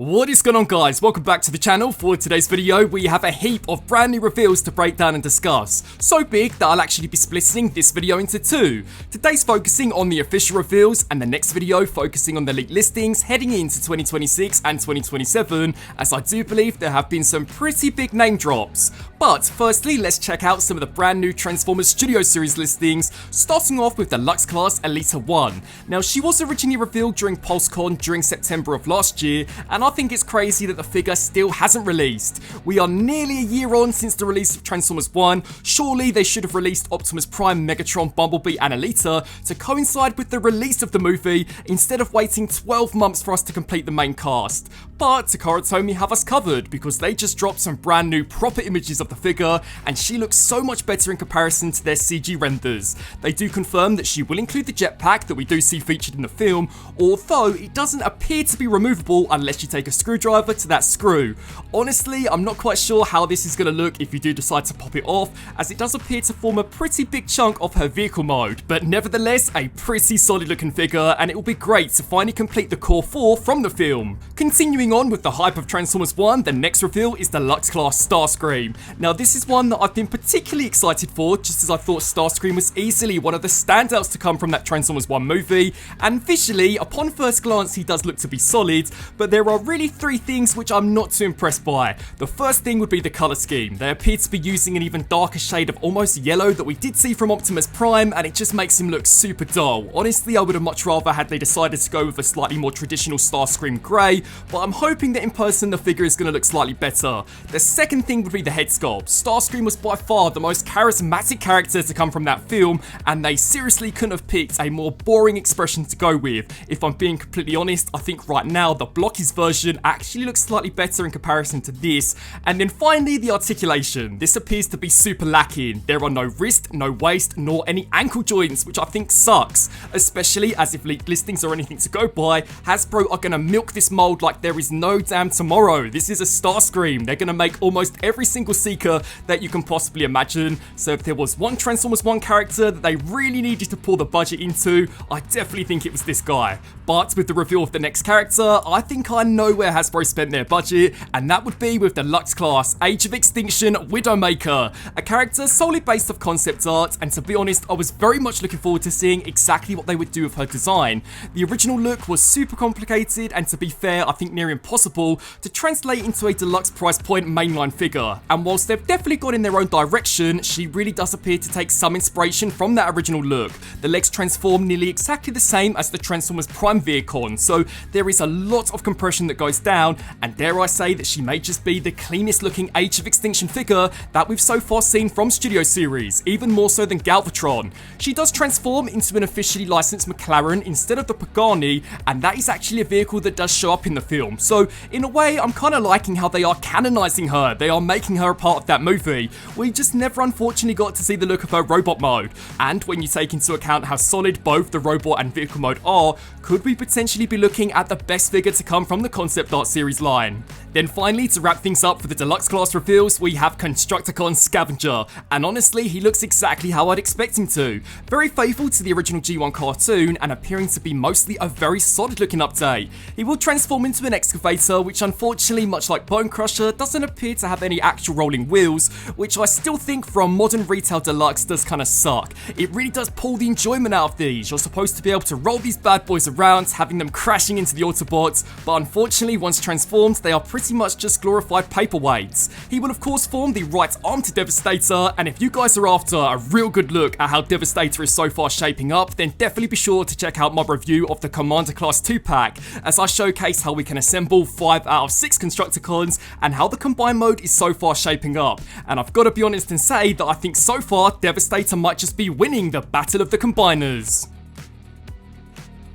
What is going on, guys? Welcome back to the channel. For today's video we have a heap of brand new reveals to break down and discuss. So big that I'll actually be splitting this video into two. Today's focusing on the official reveals and the next video focusing on the leaked listings heading into 2026 and 2027, as I do believe there have been some pretty big name drops. But firstly, let's check out some of the brand new Transformers Studio Series listings, starting off with the Lux Class Elita 1. Now, she was originally revealed during PulseCon during September of last year, and I think it's crazy that the figure still hasn't released. We are nearly a year on since the release of Transformers 1. Surely they should have released Optimus Prime, Megatron, Bumblebee and Elita to coincide with the release of the movie, instead of waiting 12 months for us to complete the main cast. But Takara Tomy have us covered, because they just dropped some brand new proper images of the figure, and she looks so much better in comparison to their CG renders. They do confirm that she will include the jetpack that we do see featured in the film, although it doesn't appear to be removable unless you take a screwdriver to that screw. Honestly, I'm not quite sure how this is going to look if you do decide to pop it off, as it does appear to form a pretty big chunk of her vehicle mode, but nevertheless a pretty solid looking figure, and it will be great to finally complete the core 4 from the film. Continuing on with the hype of Transformers 1, the next reveal is the Lux Class Starscream. Now, this is one that I've been particularly excited for, just as I thought Starscream was easily one of the standouts to come from that Transformers 1 movie, and visually, upon first glance, he does look to be solid, but there are really three things which I'm not too impressed by. The first thing would be the colour scheme. They appear to be using an even darker shade of almost yellow that we did see from Optimus Prime, and it just makes him look super dull. Honestly, I would have much rather had they decided to go with a slightly more traditional Starscream grey, but I'm hoping that in person the figure is going to look slightly better. The second thing would be the head sculpt. Starscream was by far the most charismatic character to come from that film, and they seriously couldn't have picked a more boring expression to go with. If I'm being completely honest, I think right now the Blockies version actually looks slightly better in comparison to this. And then finally, the articulation. This appears to be super lacking. There are no wrist, no waist, nor any ankle joints, which I think sucks, especially as if leaked listings are anything to go by, Hasbro are going to milk this mold like there is no damn tomorrow. This is a Starscream. They're going to make almost every single Seeker that you can possibly imagine. So if there was one Transformers 1 character that they really needed to pour the budget into, I definitely think it was this guy. But with the reveal of the next character, I think I know where Hasbro spent their budget, and that would be with the Lux Class Age of Extinction Widowmaker, a character solely based off concept art, and to be honest, I was very much looking forward to seeing exactly what they would do with her design. The original look was super complicated, and to be fair, I think near impossible to translate into a deluxe price point mainline figure, and whilst they've definitely gone in their own direction, she really does appear to take some inspiration from that original look. The legs transform nearly exactly the same as the Transformers Prime Vehicle, so there is a lot of compression that goes down, and dare I say that she may just be the cleanest looking Age of Extinction figure that we've so far seen from Studio Series, even more so than Galvatron. She does transform into an officially licensed McLaren instead of the Pagani, and that is actually a vehicle that does show up in the film, so in a way I'm kind of liking how they are canonising her. They are making her a part of that movie. We just never unfortunately got to see the look of her robot mode, and when you take into account how solid both the robot and vehicle mode are, could we potentially be looking at the best figure to come from the concept art series line? Then finally, to wrap things up for the deluxe class reveals, we have Constructicon Scavenger, and honestly he looks exactly how I'd expect him to. Very faithful to the original G1 cartoon, and appearing to be mostly a very solid looking update. He will transform into an excavator, which unfortunately, much like Bone Crusher, doesn't appear to have any actual rolling wheels, which I still think from modern retail deluxe does kind of suck. It really does pull the enjoyment out of these. You're supposed to be able to roll these bad boys around, having them crashing into the Autobots, but unfortunately once transformed they are pretty much just glorified paperweights. He will of course form the right arm to Devastator, and if you guys are after a real good look at how Devastator is so far shaping up, then definitely be sure to check out my review of the Commander Class 2-pack, as I showcase how we can assemble 5 out of 6 Constructicons and how the combined mode is so far shaping up. And I've got to be honest and say that I think so far Devastator might just be winning the battle of the combiners.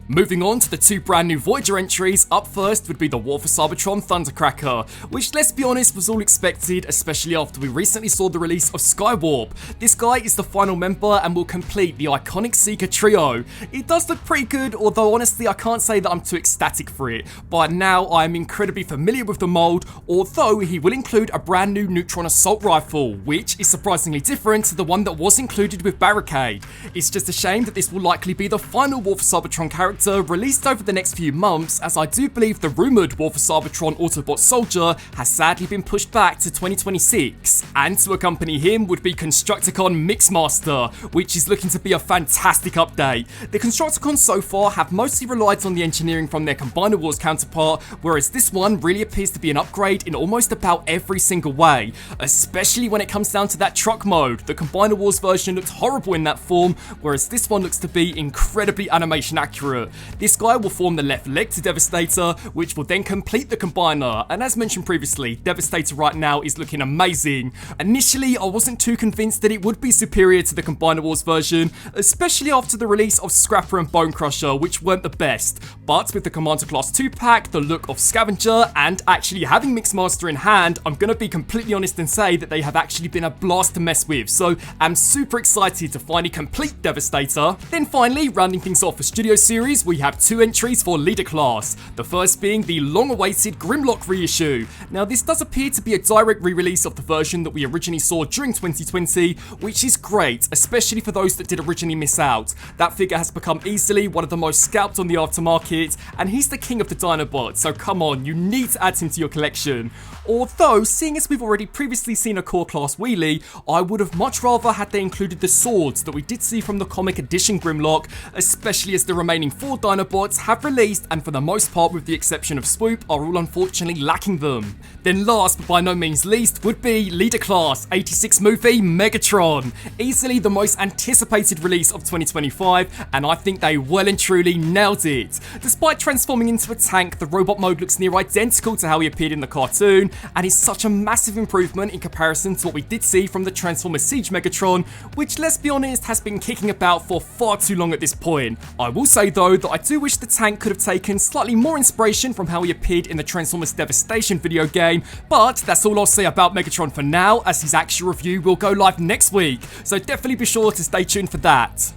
Moving on to the two brand new Voyager entries, up first would be the War for Cybertron Thundercracker, which let's be honest was all expected, especially after we recently saw the release of Skywarp. This guy is the final member and will complete the iconic Seeker trio. It does look pretty good, although honestly I can't say that I'm too ecstatic for it. By now I am incredibly familiar with the mold, although he will include a brand new Neutron Assault Rifle, which is surprisingly different to the one that was included with Barricade. It's just a shame that this will likely be the final War for Cybertron character character released over the next few months, as I do believe the rumoured War for Cybertron Autobot Soldier has sadly been pushed back to 2026. And to accompany him would be Constructicon Mixmaster, which is looking to be a fantastic update. The Constructicons so far have mostly relied on the engineering from their Combiner Wars counterpart, whereas this one really appears to be an upgrade in almost about every single way, especially when it comes down to that truck mode. The Combiner Wars version looked horrible in that form, whereas this one looks to be incredibly animation accurate. This guy will form the left leg to Devastator, which will then complete the Combiner, and as mentioned previously, Devastator right now is looking amazing. Initially, I wasn't too convinced that it would be superior to the Combiner Wars version, especially after the release of Scrapper and Bone Crusher, which weren't the best, but with the Commander Class 2 pack, the look of Scavenger, and actually having Mixmaster in hand, I'm gonna be completely honest and say that they have actually been a blast to mess with, so I'm super excited to finally complete Devastator. Then finally, rounding things off for Studio Series, we have 2 entries for Leader Class, the first being the long-awaited Grimlock reissue. Now this does appear to be a direct re-release of the version that we originally saw during 2020, which is great, especially for those that did originally miss out. That figure has become easily one of the most scalped on the aftermarket, and he's the king of the Dinobots, so come on, you need to add him to your collection. Although, seeing as we've already previously seen a core class wheelie, I would have much rather had they included the swords that we did see from the comic edition Grimlock, especially as the remaining 4 Dinobots have released, and for the most part with the exception of Swoop, are all unfortunately lacking them. Then last but by no means least would be Leader Class 86 Movie Megatron, easily the most anticipated release of 2025, and I think they well and truly nailed it. Despite transforming into a tank, the robot mode looks near identical to how he appeared in the cartoon, and is such a massive improvement in comparison to what we did see from the Transformers Siege Megatron, which, let's be honest, has been kicking about for far too long at this point. I will say though that I do wish the tank could have taken slightly more inspiration from how he appeared in the Transformers Devastation video game, but that's all I'll say about Megatron for now, as his actual review will go live next week, so definitely be sure to stay tuned for that.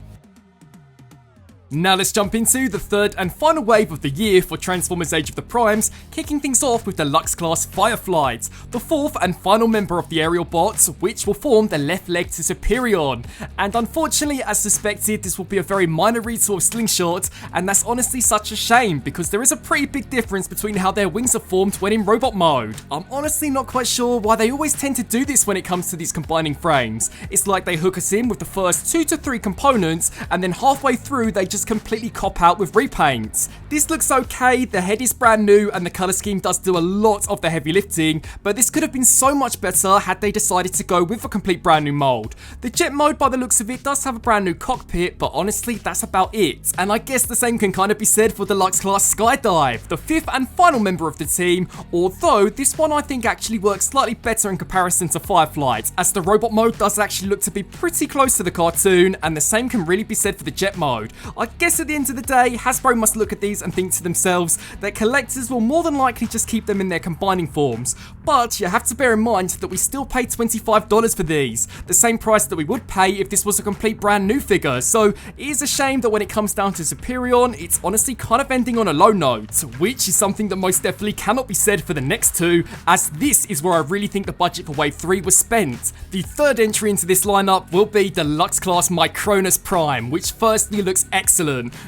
Now let's jump into the third and final wave of the year for Transformers Age of the Primes, kicking things off with the Lux Class Fireflight, the 4th and final member of the aerial bots, which will form the left leg to Superion. And unfortunately, as suspected, this will be a very minor retool of Slingshot, and that's honestly such a shame, because there is a pretty big difference between how their wings are formed when in robot mode. I'm honestly not quite sure why they always tend to do this when it comes to these combining frames. It's like they hook us in with the first 2 to 3 components, and then halfway through they just completely cop out with repaints. This looks okay, the head is brand new, and the colour scheme does do a lot of the heavy lifting, but this could have been so much better had they decided to go with a complete brand new mould. The jet mode, by the looks of it, does have a brand new cockpit, but honestly that's about it. And I guess the same can kind of be said for the Lux Class Skydive, the 5th and final member of the team, although this one I think actually works slightly better in comparison to Fireflight, as the robot mode does actually look to be pretty close to the cartoon, and the same can really be said for the jet mode. I guess at the end of the day, Hasbro must look at these and think to themselves that collectors will more than likely just keep them in their combining forms, but you have to bear in mind that we still pay $25 for these, the same price that we would pay if this was a complete brand new figure, so it is a shame that when it comes down to Superion, it's honestly kind of ending on a low note, which is something that most definitely cannot be said for the next 2, as this is where I really think the budget for Wave 3 was spent. The third entry into this lineup will be the Lux Class Micronus Prime, which firstly looks excellent.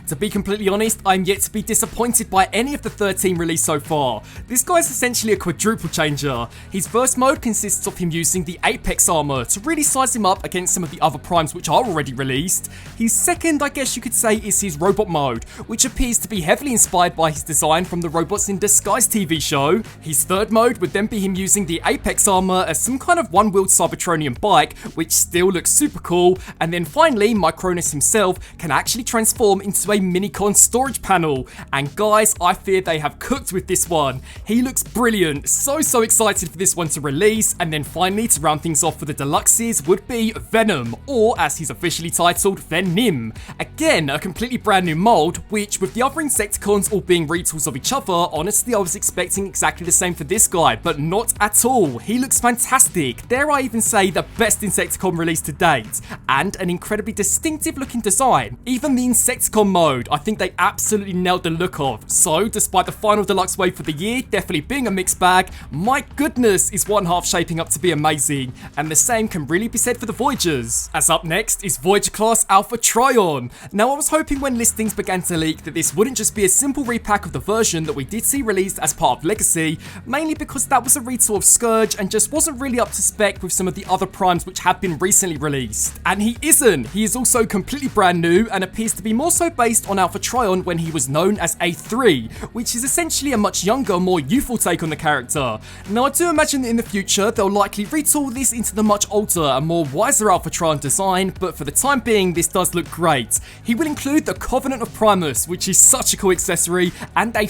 To be completely honest, I'm yet to be disappointed by any of the 13 released so far. This guy's essentially a quadruple changer. His first mode consists of him using the Apex armor to really size him up against some of the other primes which are already released. His second, I guess you could say, is his robot mode, which appears to be heavily inspired by his design from the Robots in Disguise TV show. His third mode would then be him using the Apex armor as some kind of one-wheeled Cybertronian bike, which still looks super cool. And then finally, Micronus himself can actually transform into a Minicon storage panel, and guys, I fear they have cooked with this one. He looks brilliant, so excited for this one to release. And then finally, to round things off for the deluxes, would be Venom, or as he's officially titled, Venim. Again, a completely brand new mold, which with the other Insecticons all being retools of each other, honestly I was expecting exactly the same for this guy, but not at all. He looks fantastic, dare I even say the best Insecticon released to date, and an incredibly distinctive looking design. Even the Insecticon mode, I think they absolutely nailed the look of. So, despite the final deluxe wave for the year definitely being a mixed bag, my goodness is one half shaping up to be amazing, and the same can really be said for the Voyagers. As up next is Voyager class Alpha Trion. Now I was hoping when listings began to leak that this wouldn't just be a simple repack of the version that we did see released as part of Legacy, mainly because that was a retool of Scourge and just wasn't really up to spec with some of the other primes which have been recently released. And he isn't. He is also completely brand new and appears to be more so based on Alpha Trion when he was known as A3, which is essentially a much younger, more youthful take on the character. Now I do imagine that in the future they'll likely retool this into the much older and more wiser Alpha Trion design, but for the time being this does look great. He will include the Covenant of Primus, which is such a cool accessory, and a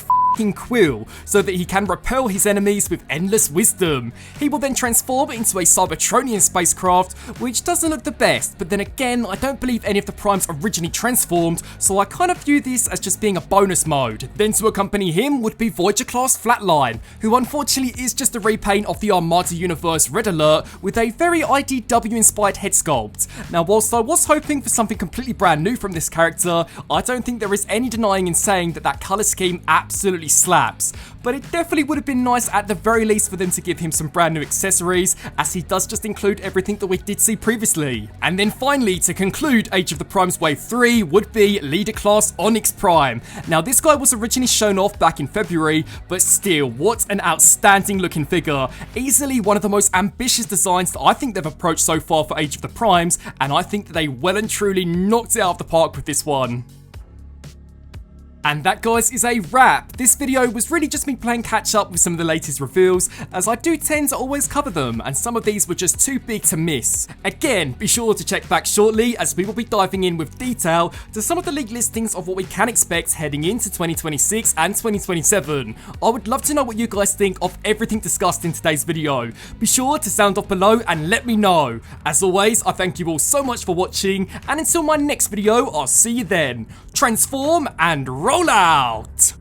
quill, so that he can repel his enemies with endless wisdom. He will then transform into a Cybertronian spacecraft, which doesn't look the best, but then again, I don't believe any of the primes originally transformed, so I kind of view this as just being a bonus mode. Then to accompany him would be Voyager class Flatline, who unfortunately is just a repaint of the Armada Universe Red Alert with a very IDW inspired head sculpt. Now whilst I was hoping for something completely brand new from this character, I don't think there is any denying in saying that that colour scheme absolutely slaps, but it definitely would have been nice at the very least for them to give him some brand new accessories, as he does just include everything that we did see previously. And then finally, to conclude Age of the Primes Wave 3 would be Leader Class Onyx Prime. Now this guy was originally shown off back in February, but still, what an outstanding looking figure. Easily one of the most ambitious designs that I think they've approached so far for Age of the Primes, and I think that they well and truly knocked it out of the park with this one. And that, guys, is a wrap. This video was really just me playing catch up with some of the latest reveals, as I do tend to always cover them, and some of these were just too big to miss. Again, be sure to check back shortly, as we will be diving in with detail to some of the leaked listings of what we can expect heading into 2026 and 2027. I would love to know what you guys think of everything discussed in today's video. Be sure to sound off below and let me know. As always, I thank you all so much for watching, and until my next video, I'll see you then. Transform and roll out!